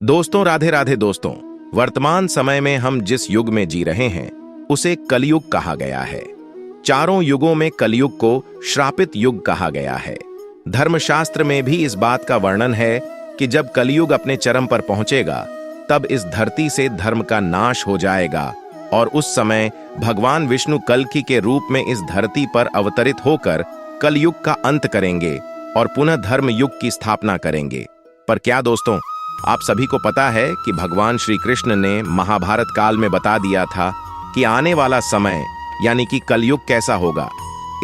दोस्तों, राधे राधे दोस्तों। वर्तमान समय में हम जिस युग में जी रहे हैं उसे कलयुग कहा गया है। चारों युगों में कलयुग को श्रापित युग कहा गया है। धर्मशास्त्र में भी इस बात का वर्णन है कि जब कलयुग अपने चरम पर पहुंचेगा तब इस धरती से धर्म का नाश हो जाएगा और उस समय भगवान विष्णु कल्कि के रूप में इस धरती पर अवतरित होकर कलयुग का अंत करेंगे और पुनः धर्म युग की स्थापना करेंगे। पर क्या दोस्तों, आप सभी को पता है कि भगवान श्री कृष्ण ने महाभारत काल में बता दिया था कि आने वाला समय यानी कि कलयुग कैसा होगा।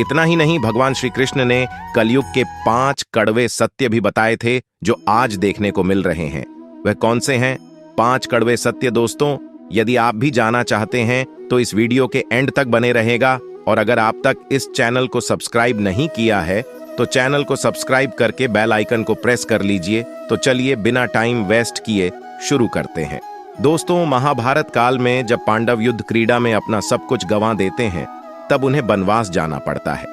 इतना ही नहीं, भगवान श्री कृष्ण ने कलयुग के 5 कड़वे सत्य भी बताए थे जो आज देखने को मिल रहे हैं। वह कौन से हैं 5 कड़वे सत्य दोस्तों? यदि आप भी जानना चाहते हैं तो इस वीडियो के एंड तक बने रहेगा। और अगर आप तक इस चैनल को सब्सक्राइब नहीं किया है तो चैनल को सब्सक्राइब करके बेल आइकन को प्रेस कर लीजिए। तो चलिए बिना टाइम वेस्ट किए शुरू करते हैं। दोस्तों, महाभारत काल में जब पांडव युद्ध क्रीड़ा में अपना सब कुछ गंवा देते हैं तब उन्हें वनवास जाना पड़ता है।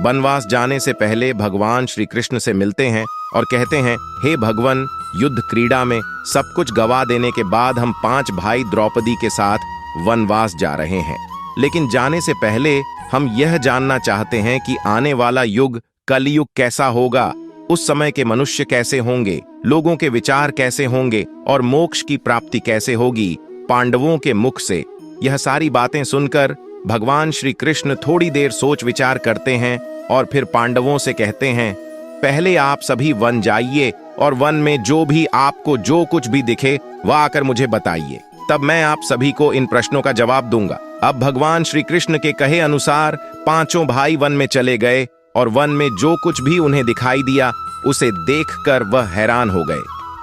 वनवास जाने से पहले भगवान श्री कृष्ण से मिलते हैं और कहते हैं, हे भगवान, युद्ध क्रीड़ा में सब कुछ गंवा देने के बाद हम 5 भाई द्रौपदी के साथ वनवास जा रहे हैं। लेकिन जाने से पहले हम यह जानना चाहते हैं कि आने वाला युग कलयुग कैसा होगा, उस समय के मनुष्य कैसे होंगे, लोगों के विचार कैसे होंगे और मोक्ष की प्राप्ति कैसे होगी पांडवों के मुख से। यह सारी बातें सुनकर भगवान श्री कृष्ण थोड़ी देर सोच विचार करते हैं और फिर पांडवों से कहते हैं, पहले आप सभी वन जाइए और वन में जो भी आपको जो कुछ भी दिखे वह आकर मुझे बताइए, तब मैं आप सभी को इन प्रश्नों का जवाब दूंगा। अब भगवान श्री कृष्ण के कहे अनुसार 5 भाई वन में चले गए और वन में जो कुछ भी उन्हें दिखाई दिया उसे देखकर वह हैरान हो गए।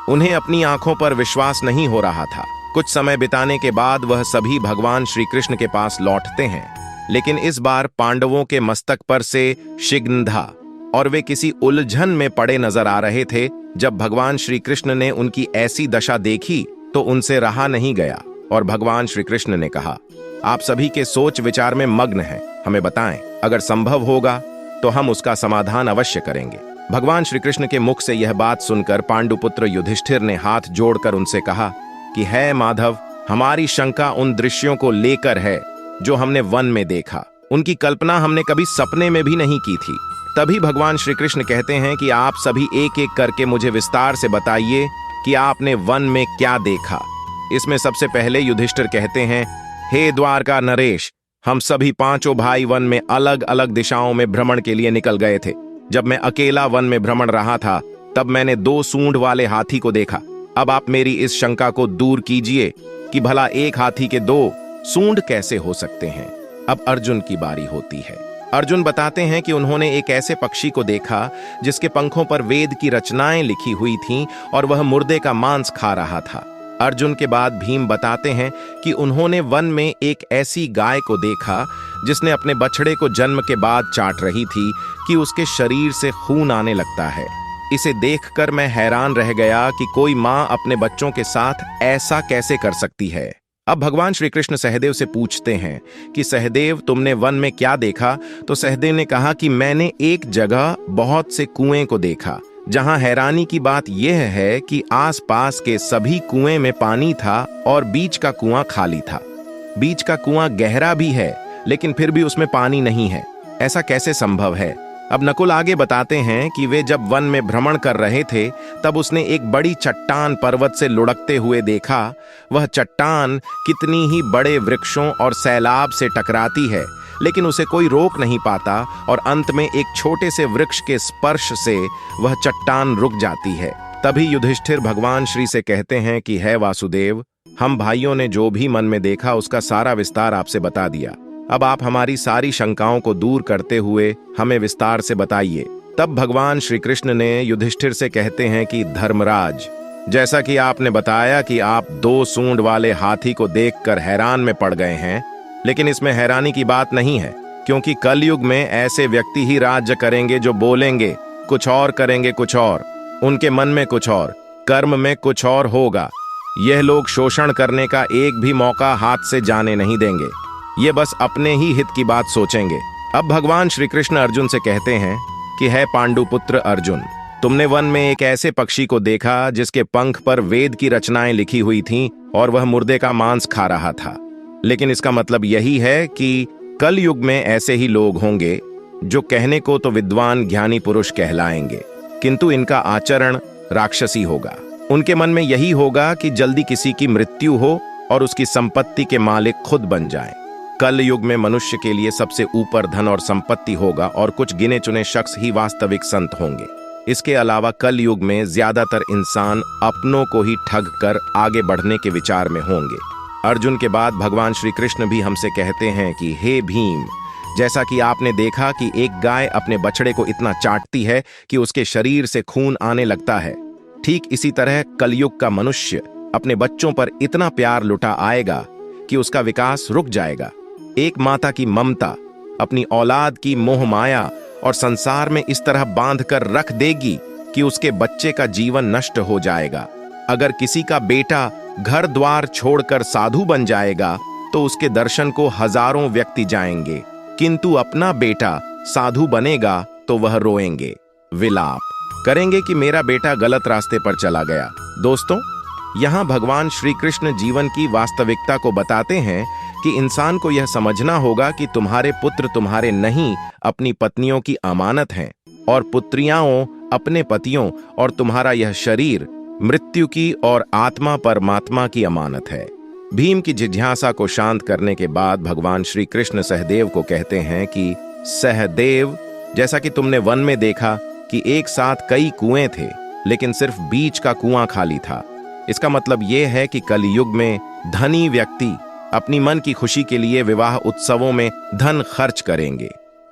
उन्हें अपनी आंखों पर विश्वास नहीं हो रहा था। कुछ समय बिताने के बाद वह सभी भगवान श्री कृष्ण के पास लौटते हैं, लेकिन इस बार पांडवों के मस्तक पर से शिग्न था और वे किसी उलझन में पड़े नजर आ रहे थे। जब भगवान श्री कृष्ण ने उनकी ऐसी दशा देखी तो उनसे रहा नहीं गया और भगवान श्री कृष्ण ने कहा, आप सभी के सोच विचार में मग्न हैं, हमें बताएं, अगर संभव होगा तो हम उसका समाधान अवश्य करेंगे। भगवान श्री कृष्ण के मुख से यह बात सुनकर पांडुपुत्र युधिष्ठिर ने हाथ जोड़कर उनसे कहा कि है माधव, हमारी शंका उन दृश्यों को लेकर है जो हमने वन में देखा। उनकी कल्पना हमने कभी सपने में भी नहीं की थी। तभी भगवान श्री कृष्ण कहते हैं कि आप सभी एक एक करके मुझे विस्तार से बताइए कि आपने वन में क्या देखा। इसमें सबसे पहले युधिष्ठिर कहते हैं, हे द्वारका नरेश, हम सभी 5 भाई वन में अलग अलग दिशाओं में भ्रमण के लिए निकल गए थे। जब मैं अकेला वन में भ्रमण रहा था तब मैंने 2 सूंड वाले हाथी को देखा। अब आप मेरी इस शंका को दूर कीजिए कि भला एक हाथी के 2 सूंड कैसे हो सकते हैं। अब अर्जुन की बारी होती है। अर्जुन बताते हैं कि उन्होंने एक ऐसे पक्षी को देखा जिसके पंखों पर वेद की रचनाएं लिखी हुई थीं और वह मुर्दे का मांस खा रहा था। अर्जुन के बाद भीम बताते हैं कि उन्होंने वन में एक ऐसी गाय को देखा जिसने अपने बछड़े को जन्म के बाद चाट रही थी कि उसके शरीर से खून आने लगता है। इसे देखकर मैं हैरान रह गया कि कोई माँ अपने बच्चों के साथ ऐसा कैसे कर सकती है। अब भगवान श्री कृष्ण सहदेव से पूछते हैं कि सहदेव, तुमने वन में क्या देखा? तो सहदेव ने कहा कि मैंने एक जगह बहुत से कुएं को देखा, जहां हैरानी की बात यह है कि आसपास के सभी कुएं में पानी था और बीच का कुआं खाली था। बीच का कुआं गहरा भी है लेकिन फिर भी उसमें पानी नहीं है। ऐसा कैसे संभव है? अब नकुल आगे बताते हैं कि वे जब वन में भ्रमण कर रहे थे तब उसने एक बड़ी चट्टान पर्वत से लुढ़कते हुए देखा। वह चट्टान कितनी ही बड़े वृक्षों और सैलाब से टकराती है लेकिन उसे कोई रोक नहीं पाता और अंत में एक छोटे से वृक्ष के स्पर्श से वह चट्टान रुक जाती है। तभी युधिष्ठिर भगवान श्री से कहते हैं कि है वासुदेव, हम भाइयों ने जो भी मन में देखा उसका सारा विस्तार आपसे बता दिया। अब आप हमारी सारी शंकाओं को दूर करते हुए हमें विस्तार से बताइए। तब भगवान श्री कृष्ण ने युधिष्ठिर से कहते हैं कि धर्मराज, जैसा कि आपने बताया कि आप 2 सूंड वाले हाथी को देखकर हैरान में पड़ गए हैं, लेकिन इसमें हैरानी की बात नहीं है, क्योंकि कलयुग में ऐसे व्यक्ति ही राज्य करेंगे जो बोलेंगे कुछ और, करेंगे कुछ और, उनके मन में कुछ और, कर्म में कुछ और होगा। यह लोग शोषण करने का एक भी मौका हाथ से जाने नहीं देंगे। ये बस अपने ही हित की बात सोचेंगे। अब भगवान श्री कृष्ण अर्जुन से कहते हैं कि है पांडुपुत्र अर्जुन, तुमने वन में एक ऐसे पक्षी को देखा जिसके पंख पर वेद की रचनाएं लिखी हुई थीं और वह मुर्दे का मांस खा रहा था। लेकिन इसका मतलब यही है कि कल युग में ऐसे ही लोग होंगे जो कहने को तो विद्वान ज्ञानी पुरुष कहलाएंगे, किंतु इनका आचरण राक्षसी होगा। उनके मन में यही होगा कि जल्दी किसी की मृत्यु हो और उसकी संपत्ति के मालिक खुद बन जाएं। कल युग में मनुष्य के लिए सबसे ऊपर धन और संपत्ति होगा और कुछ गिने चुने शख्स ही वास्तविक संत होंगे। इसके अलावा कल युग में ज्यादातर इंसान अपनों को ही ठग कर आगे बढ़ने के विचार में होंगे। अर्जुन के बाद भगवान श्री कृष्ण भी हमसे कहते हैं कि हे भीम, जैसा कि आपने देखा कि एक गाय अपने बछड़े को इतना चाटती है कि उसके शरीर से खून आने लगता है, ठीक इसी तरह कलयुग का मनुष्य अपने बच्चों पर इतना प्यार लुटा आएगा कि उसका विकास रुक जाएगा। एक माता की ममता अपनी औलाद की मोह माया और संसार में इस तरह बांध कर रख देगी कि उसके बच्चे का जीवन नष्ट हो जाएगा। अगर किसी का बेटा घर द्वार छोड़कर साधु बन जाएगा तो उसके दर्शन को हजारों व्यक्ति जाएंगे, किंतु अपना बेटा साधु बनेगा तो वह रोएंगे, विलाप करेंगे कि मेरा बेटा गलत रास्ते पर चला गया। दोस्तों, यहाँ भगवान श्री कृष्ण जीवन की वास्तविकता को बताते हैं कि इंसान को यह समझना होगा कि तुम्हारे पुत्र तुम्हारे नहीं, अपनी पत्नियों की अमानत हैं, और पुत्रियाओं अपने पतियों, और तुम्हारा यह शरीर मृत्यु की और आत्मा परमात्मा की अमानत है। भीम की जिज्ञासा को शांत करने के बाद भगवान श्री कृष्ण सहदेव को कहते हैं कि सहदेव, जैसा कि तुमने वन में देखा कि एक साथ कई कुएं थे लेकिन सिर्फ बीच का कुआं खाली था, इसका मतलब यह है कि कलयुग में धनी व्यक्ति अपनी मन की खुशी के लिए विवाह उत्सवों में धन खर्च करेंगे,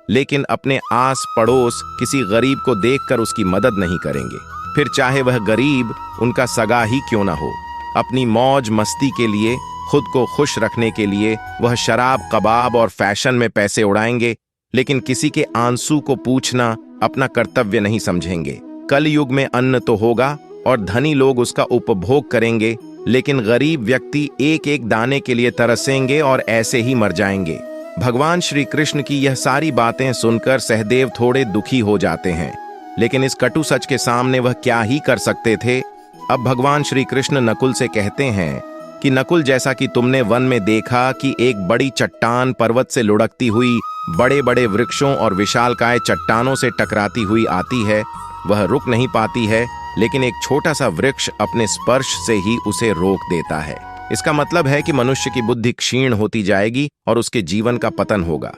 लेकिन अपने आस पड़ोस किसी गरीब को देखकर उसकी मदद नहीं करेंगे, फिर चाहे वह गरीब उनका सगा ही क्यों ना हो। अपनी मौज मस्ती के लिए, खुद को खुश रखने के लिए वह शराब, कबाब और फैशन में पैसे उड़ाएंगे, लेकिन किसी के आंसू को पूछना अपना कर्तव्य नहीं समझेंगे। कल युग में अन्न तो होगा और धनी लोग उसका उपभोग करेंगे, लेकिन गरीब व्यक्ति एक एक दाने के लिए तरसेंगे और ऐसे ही मर जाएंगे। भगवान श्री कृष्ण की यह सारी बातें सुनकर सहदेव थोड़े दुखी हो जाते हैं, लेकिन इस कटु सच के सामने वह क्या ही कर सकते थे। अब भगवान श्री कृष्ण नकुल से कहते हैं कि नकुल, जैसा कि तुमने वन में देखा कि एक बड़ी चट्टान पर्वत से लुढ़कती हुई बड़े बड़े वृक्षों और विशालकाय चट्टानों से टकराती हुई आती है, वह रुक नहीं पाती है, लेकिन एक छोटा सा वृक्ष अपने स्पर्श से ही उसे रोक देता है। इसका मतलब है कि मनुष्य की बुद्धि क्षीण होती जाएगी और उसके जीवन का पतन होगा,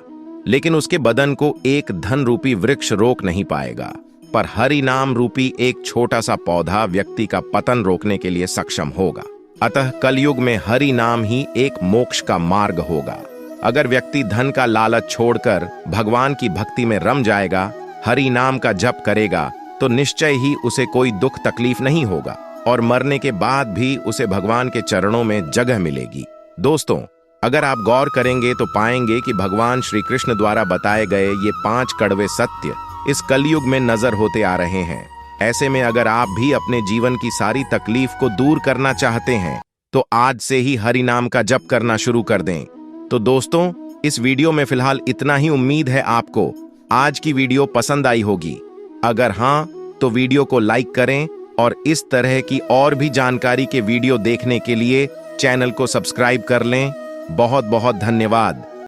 लेकिन उसके बदन को एक धन रूपी वृक्ष रोक नहीं पाएगा, पर हरि नाम रूपी एक छोटा सा पौधा व्यक्ति का पतन रोकने के लिए सक्षम होगा। अतः कलयुग में हरि नाम ही एक मोक्ष का मार्ग होगा। अगर व्यक्ति धन का लालच छोड़कर भगवान की भक्ति में रम जाएगा, हरि नाम का जप करेगा, तो निश्चय ही उसे कोई दुख तकलीफ नहीं होगा और मरने के बाद भी उसे भगवान के चरणों में जगह मिलेगी। दोस्तों, अगर आप गौर करेंगे तो पाएंगे कि भगवान श्री कृष्ण द्वारा बताए गए ये 5 कड़वे सत्य इस कलयुग में नजर होते आ रहे हैं। ऐसे में अगर आप भी अपने जीवन की सारी तकलीफ को दूर करना चाहते हैं तो आज से ही हरि नाम का जप करना शुरू कर दें। तो दोस्तों, इस वीडियो में फिलहाल इतना ही। उम्मीद है आपको आज की वीडियो पसंद आई होगी। अगर हाँ, तो वीडियो को लाइक करें और इस तरह की और भी जानकारी के वीडियो देखने के लिए चैनल को सब्सक्राइब कर लें। बहुत बहुत धन्यवाद।